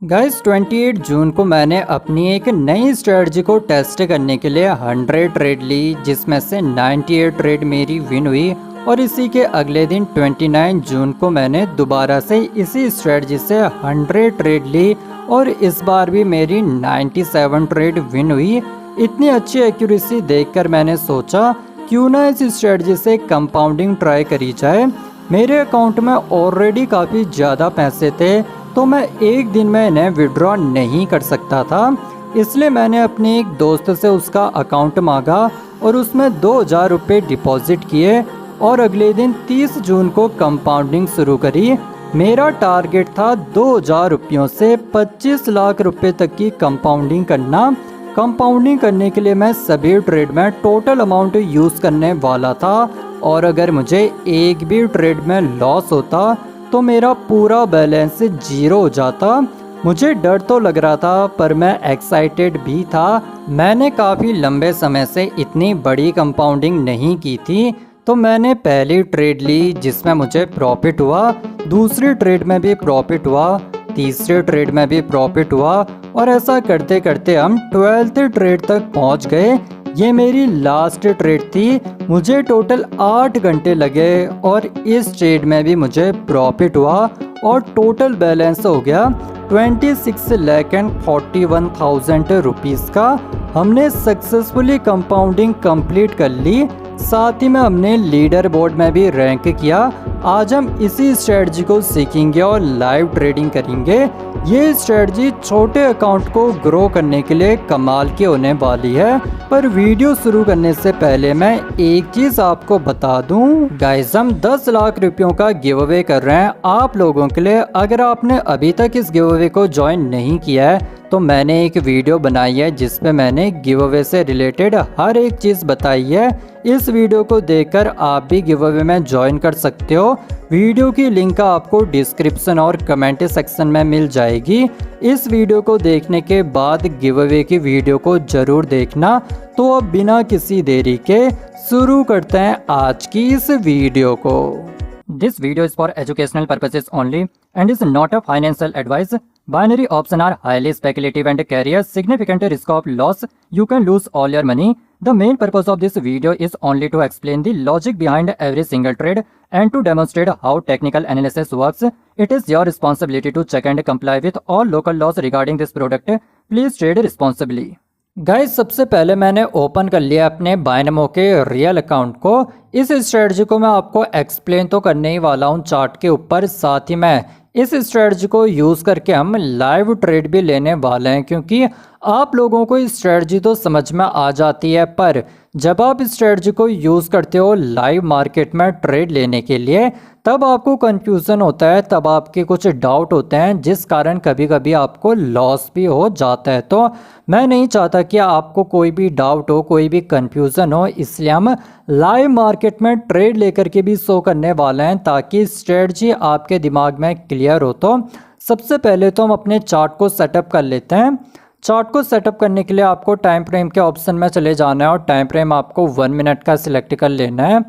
Guys 28 जून को मैंने अपनी एक नई स्ट्रेटजी को टेस्ट करने के लिए 100 ट्रेड ली, जिसमें से 98 ट्रेड मेरी विन हुई। और इसी के अगले दिन 29 जून को मैंने दोबारा से इसी स्ट्रेटजी से 100 ट्रेड ली और इस बार भी मेरी 97 ट्रेड विन हुई। इतनी अच्छी एक्यूरेसी देखकर मैंने सोचा क्यों ना इस स्ट्रेटजी से कंपाउंडिंग ट्राई करी जाए। मेरे अकाउंट में ऑलरेडी काफ़ी ज़्यादा पैसे थे तो मैं एक दिन में इन्हें विड्रॉ नहीं कर सकता था, इसलिए मैंने अपने एक दोस्त से उसका अकाउंट मांगा और उसमें 2000 रुपये डिपॉजिट किए और अगले दिन 30 जून को कंपाउंडिंग शुरू करी। मेरा टारगेट था 2000 रुपयों से 25 लाख रुपए तक की कंपाउंडिंग करना। कंपाउंडिंग करने के लिए मैं सभी ट्रेड में टोटल अमाउंट यूज़ करने वाला था और अगर मुझे एक भी ट्रेड में लॉस होता तो मेरा पूरा बैलेंस जीरो हो जाता। मुझे डर तो लग रहा था पर मैं एक्साइटेड भी था। मैंने काफ़ी लंबे समय से इतनी बड़ी कंपाउंडिंग नहीं की थी, तो मैंने पहली ट्रेड ली जिसमें मुझे प्रॉफिट हुआ, दूसरी ट्रेड में भी प्रॉफिट हुआ, तीसरे ट्रेड में भी प्रॉफिट हुआ और ऐसा करते करते हम 12th ट्रेड तक पहुंच गए। ये मेरी लास्ट ट्रेड थी। मुझे टोटल 8 घंटे लगे और इस ट्रेड में भी मुझे प्रॉफिट हुआ और टोटल बैलेंस हो गया 26,41,000 रुपीज़ का। हमने सक्सेसफुली कंपाउंडिंग कंप्लीट कर ली, साथ ही में हमने लीडर बोर्ड में भी रैंक किया। आज हम इसी स्ट्रेटजी को सीखेंगे और लाइव ट्रेडिंग करेंगे। ये स्ट्रेटजी छोटे अकाउंट को ग्रो करने के लिए कमाल की होने वाली है। पर वीडियो शुरू करने से पहले मैं एक चीज़ आपको बता दूं, गाइस हम 10 लाख रुपयों का गिव अवे कर रहे हैं आप लोगों के लिए। अगर आपने अभी तक इस गिव अवे को ज्वाइन नहीं किया है तो मैंने एक वीडियो बनाई है जिसपे मैंने गिव अवे से रिलेटेड हर एक चीज़ बताई है। इस वीडियो को देखकर आप भी गिव अवे में ज्वाइन कर सकते हो। वीडियो की लिंक आपको डिस्क्रिप्शन और कमेंट सेक्शन में मिल जाएगी। इस वीडियो को देखने के बाद गिव अवे की वीडियो को ज़रूर देखना। तो अब बिना किसी देरी के शुरू करते हैं आज की इस वीडियो को। This video is for educational purposes only and is not a financial advice. Binary options are highly speculative and carry a significant risk of loss. You can lose all your money. The main purpose of this video is only to explain the logic behind every single trade and to demonstrate how technical analysis works. It is your responsibility to check and comply with all local laws regarding this product. Please trade responsibly. Guys सबसे पहले मैंने open कर लिया अपने बाइनमो के real account को। इस strategy को मैं आपको एक्सप्लेन तो करने ही वाला हूँ चार्ट के ऊपर, साथ ही मैं इस स्ट्रेटजी को यूज़ करके हम लाइव ट्रेड भी लेने वाले हैं, क्योंकि आप लोगों को इस स्ट्रेटजी तो समझ में आ जाती है पर जब आप इस स्ट्रेटजी को यूज़ करते हो लाइव मार्केट में ट्रेड लेने के लिए तब आपको कंफ्यूजन होता है, तब आपके कुछ डाउट होते हैं जिस कारण कभी कभी आपको लॉस भी हो जाता है। तो मैं नहीं चाहता कि आपको कोई भी डाउट हो, कोई भी कंफ्यूजन हो, इसलिए हम लाइव मार्केट में ट्रेड लेकर के भी शो करने वाले हैं ताकि स्ट्रेटजी आपके दिमाग में क्लियर हो। तो सबसे पहले तो हम अपने चार्ट को सेटअप कर लेते हैं। चार्ट को सेटअप करने के लिए आपको टाइम फ्रेम के ऑप्शन में चले जाना है और टाइम फ्रेम आपको 1 मिनट का सिलेक्ट कर लेना है।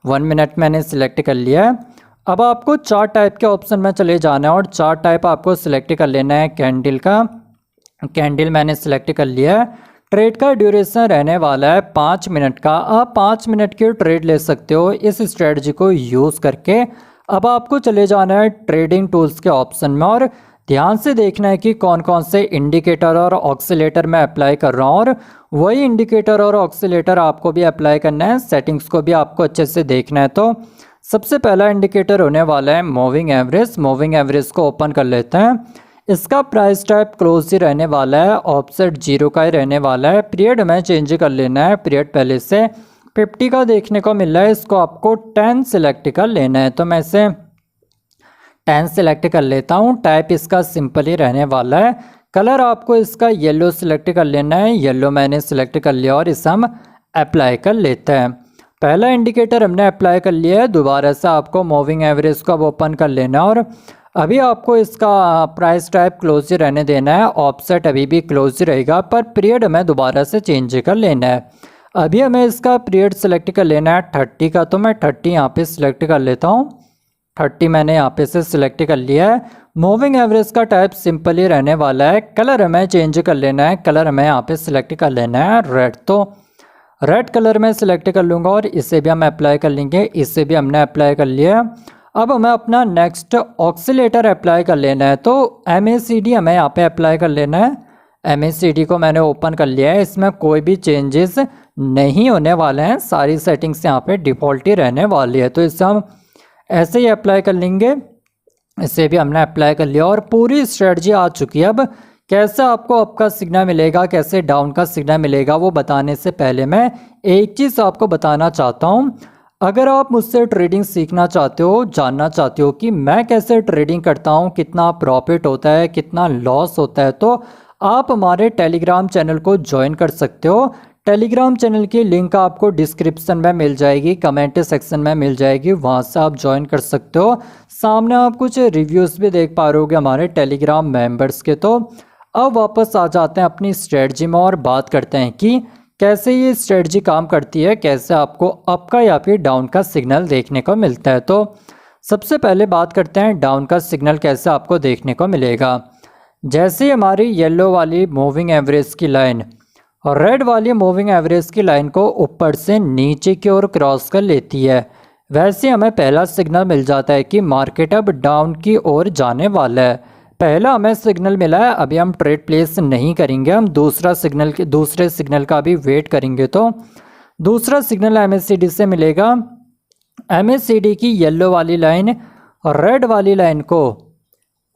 1 मिनट मैंने सिलेक्ट कर लिया है। अब आपको चार्ट टाइप के ऑप्शन में चले जाना है और चार्ट टाइप आपको सिलेक्ट कर लेना है कैंडल का। कैंडल मैंने सिलेक्ट कर लिया है। ट्रेड का ड्यूरेशन रहने वाला है 5 मिनट का। आप 5 मिनट की ट्रेड ले सकते हो इस स्ट्रेटजी को यूज़ करके। अब आपको चले जाना है ट्रेडिंग टूल्स के ऑप्शन में और ध्यान से देखना है कि कौन कौन से इंडिकेटर और ऑक्सीलेटर मैं अप्लाई कर रहा हूँ और वही इंडिकेटर और ऑक्सीलेटर आपको भी अप्लाई करना है। सेटिंग्स को भी आपको अच्छे से देखना है। तो सबसे पहला इंडिकेटर होने वाला है मूविंग एवरेज। मूविंग एवरेज को ओपन कर लेते हैं। इसका प्राइस टाइप क्लोज ही रहने वाला है, ऑफसेट 0 का ही रहने वाला है। पीरियड में चेंज कर लेना है। पीरियड पहले से 50 का देखने को मिल रहा है, इसको आपको 10 सिलेक्ट कर लेना है। तो मैं इसे 10 सिलेक्ट कर लेता हूँ। टाइप इसका सिंपल ही रहने वाला है। कलर आपको इसका येलो सिलेक्ट कर लेना है। येलो मैंने सिलेक्ट कर लिया और इसे हम अप्लाई कर लेते हैं। पहला इंडिकेटर हमने अप्लाई कर लिया है। दोबारा से आपको मूविंग एवरेज को अब ओपन कर लेना है और अभी आपको इसका प्राइस टाइप क्लोज ही रहने देना है। ऑफसेट अभी भी क्लोज ही रहेगा पर पीरियड हमें दोबारा से चेंज कर लेना है। अभी हमें इसका पीरियड सेलेक्ट कर लेना है 30 का, तो मैं 30 यहाँ पे सिलेक्ट कर लेता हूँ। 30 मैंने यहाँ पे से सिलेक्ट कर लिया है। मूविंग एवरेज का टाइप सिंपल ही रहने वाला है। कलर हमें चेंज कर लेना है, कलर हमें यहाँ पे सिलेक्ट कर लेना है रेड। तो रेड कलर में सिलेक्ट कर लूँगा और इसे भी हम अप्लाई कर लेंगे। इसे भी हमने अप्लाई कर लिया। अब हमें अपना नेक्स्ट ऑक्सीलेटर अप्लाई कर लेना है। तो MACD हमें यहाँ पे अप्लाई कर लेना है। MACD को मैंने ओपन कर लिया है। इसमें कोई भी चेंजेस नहीं होने वाले हैं, सारी सेटिंग्स यहाँ पे डिफ़ॉल्ट ही रहने वाली है। तो इसे हम ऐसे ही अप्लाई कर लेंगे। इसे भी हमने अप्लाई कर लिया और पूरी स्ट्रेटजी आ चुकी है। अब कैसे आपको अप का सिग्नल मिलेगा, कैसे डाउन का सिग्नल मिलेगा, वो बताने से पहले मैं एक चीज़ आपको बताना चाहता हूँ। अगर आप मुझसे ट्रेडिंग सीखना चाहते हो, जानना चाहते हो कि मैं कैसे ट्रेडिंग करता हूँ, कितना प्रॉफिट होता है, कितना लॉस होता है, तो आप हमारे टेलीग्राम चैनल को ज्वाइन कर सकते हो। टेलीग्राम चैनल की लिंक आपको डिस्क्रिप्शन में मिल जाएगी, कमेंट सेक्शन में मिल जाएगी, वहाँ से आप ज्वाइन कर सकते हो। सामने आप कुछ रिव्यूज़ भी देख पा रहे होगे हमारे टेलीग्राम मेंबर्स के। तो अब वापस आ जाते हैं अपनी स्ट्रेटजी में और बात करते हैं कि कैसे ये स्ट्रेटजी काम करती है, कैसे आपको अप का या फिर डाउन का सिग्नल देखने को मिलता है। तो सबसे पहले बात करते हैं डाउन का सिग्नल कैसे आपको देखने को मिलेगा। जैसे हमारी येलो वाली मूविंग एवरेज की लाइन और रेड वाली मूविंग एवरेज की लाइन को ऊपर से नीचे की ओर क्रॉस कर लेती है, वैसे हमें पहला सिग्नल मिल जाता है कि मार्केट अब डाउन की ओर जाने वाला है। पहला हमें सिग्नल मिला है, अभी हम ट्रेड प्लेस नहीं करेंगे, हम दूसरे सिग्नल का भी वेट करेंगे। तो दूसरा सिग्नल MACD से मिलेगा। MACD की येलो वाली लाइन और रेड वाली लाइन को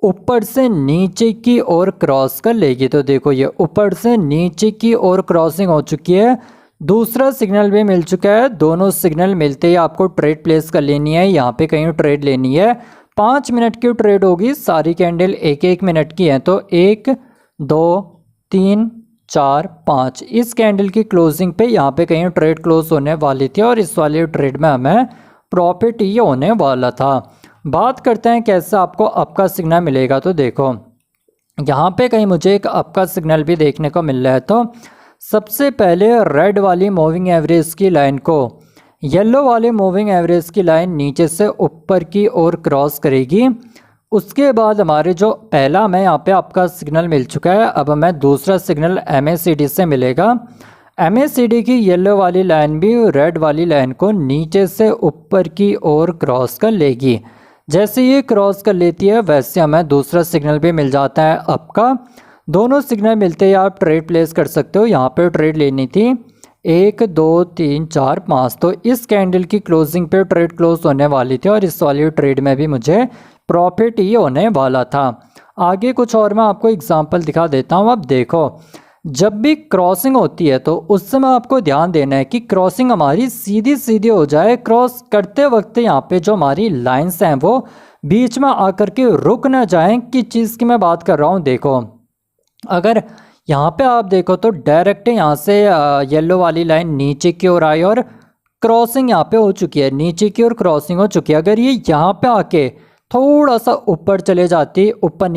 ऊपर से नीचे की ओर क्रॉस कर लेगी। तो देखो ये ऊपर से नीचे की ओर क्रॉसिंग हो चुकी है। दूसरा सिग्नल भी मिल चुका है। दोनों सिग्नल मिलते ही आपको ट्रेड प्लेस कर लेनी है, यहाँ पे कहीं ट्रेड लेनी है। 5 मिनट की ट्रेड होगी, सारी कैंडल 1-1 मिनट की हैं। तो 1 2 3 4 5 इस कैंडल की क्लोजिंग पे यहाँ पे कहीं ट्रेड क्लोज होने वाली थी और इस वाली ट्रेड में हमें प्रॉफिट ही होने वाला था। बात करते हैं कैसे आपको अप का सिग्नल मिलेगा। तो देखो यहाँ पे कहीं मुझे एक अप का सिग्नल भी देखने को मिल रहा है। तो सबसे पहले रेड वाली मूविंग एवरेज की लाइन को येलो वाली मूविंग एवरेज की लाइन नीचे से ऊपर की ओर क्रॉस करेगी। उसके बाद हमारे जो पहला हमें यहाँ पे अप का सिग्नल मिल चुका है, अब हमें दूसरा सिग्नल MACD से मिलेगा। MACD की येलो वाली लाइन भी रेड वाली लाइन को नीचे से ऊपर की ओर क्रॉस कर लेगी। जैसे ये क्रॉस कर लेती है वैसे हमें दूसरा सिग्नल भी मिल जाता है अप का। दोनों सिग्नल मिलते ही आप ट्रेड प्लेस कर सकते हो। यहाँ पे ट्रेड लेनी थी 1 2 3 4 5, तो इस कैंडल की क्लोजिंग पे ट्रेड क्लोज होने वाली थी और इस वाली ट्रेड में भी मुझे प्रॉफिट ही होने वाला था। आगे कुछ और मैं आपको एग्जांपल दिखा देता हूँ। अब देखो जब भी क्रॉसिंग होती है तो उस समय आपको ध्यान देना है कि क्रॉसिंग हमारी सीधी सीधी हो जाए। क्रॉस करते वक्त यहाँ पे जो हमारी लाइंस हैं वो बीच में आकर के रुक ना जाएं। किस चीज़ की मैं बात कर रहा हूँ, देखो अगर यहाँ पे आप देखो तो डायरेक्ट यहाँ से येलो वाली लाइन नीचे की ओर आई और क्रॉसिंग यहाँ पे हो चुकी है, नीचे की ओर क्रॉसिंग हो चुकी है। अगर ये यहाँ पे आके थोड़ा सा ऊपर चले जाती, ऊपर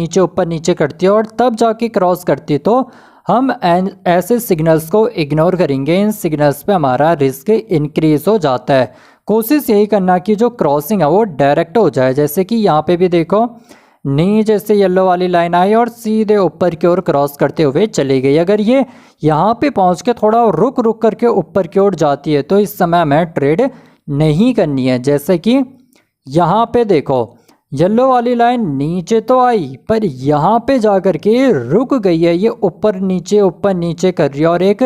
नीचे करती है और तब जाके क्रॉस करती, तो हम ऐसे सिग्नल्स को इग्नोर करेंगे। इन सिग्नल्स पे हमारा रिस्क इंक्रीज हो जाता है। कोशिश यही करना कि जो क्रॉसिंग है वो डायरेक्ट हो जाए। जैसे कि यहाँ पे भी देखो नीचे से येलो वाली लाइन आई और सीधे ऊपर की ओर क्रॉस करते हुए चली गई। अगर ये यहाँ पे पहुँच के थोड़ा रुक करके ऊपर की ओर जाती है तो इस समय हमें ट्रेड नहीं करनी है। जैसे कि यहाँ पे देखो येलो वाली लाइन नीचे तो आई पर यहाँ पे जाकर के रुक गई है। ये ऊपर नीचे कर रही है और एक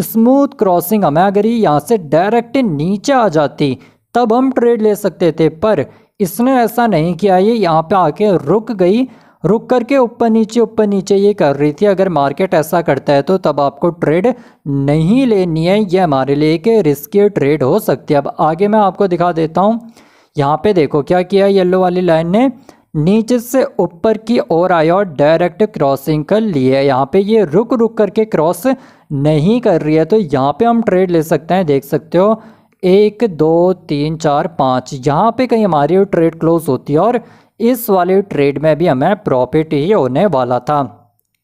स्मूथ क्रॉसिंग हमें, अगर ये यहाँ से डायरेक्ट नीचे आ जाती तब हम ट्रेड ले सकते थे, पर इसने ऐसा नहीं किया। ये यहाँ पे आके रुक गई, रुक करके ऊपर नीचे ये कर रही थी। अगर मार्केट ऐसा करता है तो तब आपको ट्रेड नहीं लेनी है, ये हमारे लिए एक रिस्की ट्रेड हो सकती है। अब आगे मैं आपको दिखा देता हूँ। यहाँ पे देखो क्या किया, येलो वाली लाइन ने नीचे से ऊपर की ओर आया और डायरेक्ट क्रॉसिंग कर ली है। यहाँ पे ये रुक करके क्रॉस नहीं कर रही है, तो यहाँ पे हम ट्रेड ले सकते हैं। देख सकते हो 1 2 3 4 5 यहाँ पे कहीं हमारी ट्रेड क्लोज होती है और इस वाले ट्रेड में भी हमें प्रॉफिट ही होने वाला था।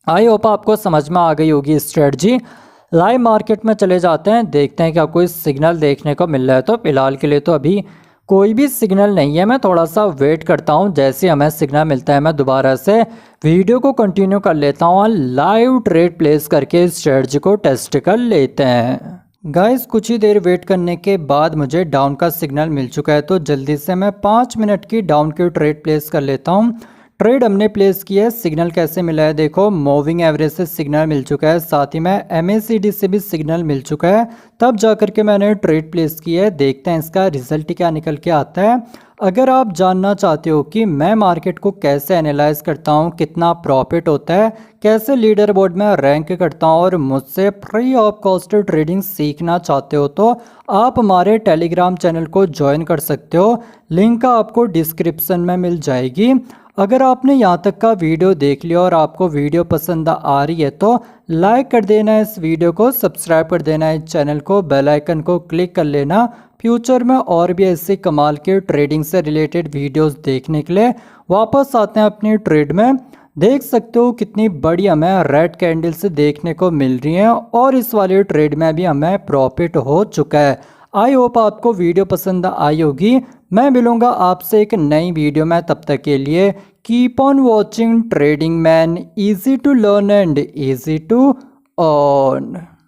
आई होप आपको समझ में आ गई होगी स्ट्रेटजी। लाइव मार्केट में चले जाते हैं, देखते हैं क्या कोई सिग्नल देखने को मिल रहा है। तो फिलहाल के लिए तो अभी कोई भी सिग्नल नहीं है, मैं थोड़ा सा वेट करता हूँ। जैसे हमें सिग्नल मिलता है मैं दोबारा से वीडियो को कंटिन्यू कर लेता हूँ और लाइव ट्रेड प्लेस करके इस स्ट्रेटजी को टेस्ट कर लेते हैं। गाइस कुछ ही देर वेट करने के बाद मुझे डाउन का सिग्नल मिल चुका है, तो जल्दी से मैं 5 मिनट की डाउन की ट्रेड प्लेस कर लेता हूँ। ट्रेड हमने प्लेस किया है। सिग्नल कैसे मिला है देखो, मूविंग एवरेज से सिग्नल मिल चुका है, साथ ही में MACD से भी सिग्नल मिल चुका है, तब जा करके मैंने ट्रेड प्लेस किया है। देखते हैं इसका रिजल्ट क्या निकल के आता है। अगर आप जानना चाहते हो कि मैं मार्केट को कैसे एनालाइज करता हूँ, कितना प्रॉफिट होता है, कैसे लीडर बोर्ड में रैंक करता हूँ और मुझसे फ्री ऑफ कॉस्ट ट्रेडिंग सीखना चाहते हो, तो आप हमारे टेलीग्राम चैनल को ज्वाइन कर सकते हो। लिंक आपको डिस्क्रिप्शन में मिल जाएगी। अगर आपने यहाँ तक का वीडियो देख लिया और आपको वीडियो पसंद आ रही है तो लाइक कर देना है इस वीडियो को, सब्सक्राइब कर देना है इस चैनल को, बेल आइकन को क्लिक कर लेना फ्यूचर में और भी ऐसे कमाल के ट्रेडिंग से रिलेटेड वीडियोस देखने के लिए। वापस आते हैं अपनी ट्रेड में। देख सकते हो कितनी बड़ी हमें रेड कैंडल से देखने को मिल रही है और इस वाली ट्रेड में भी हमें प्रॉफिट हो चुका है। आई होप आपको वीडियो पसंद आई होगी। मैं मिलूंगा आपसे एक नई वीडियो में, तब तक के लिए keep on watching trading man, easy to learn and easy to earn.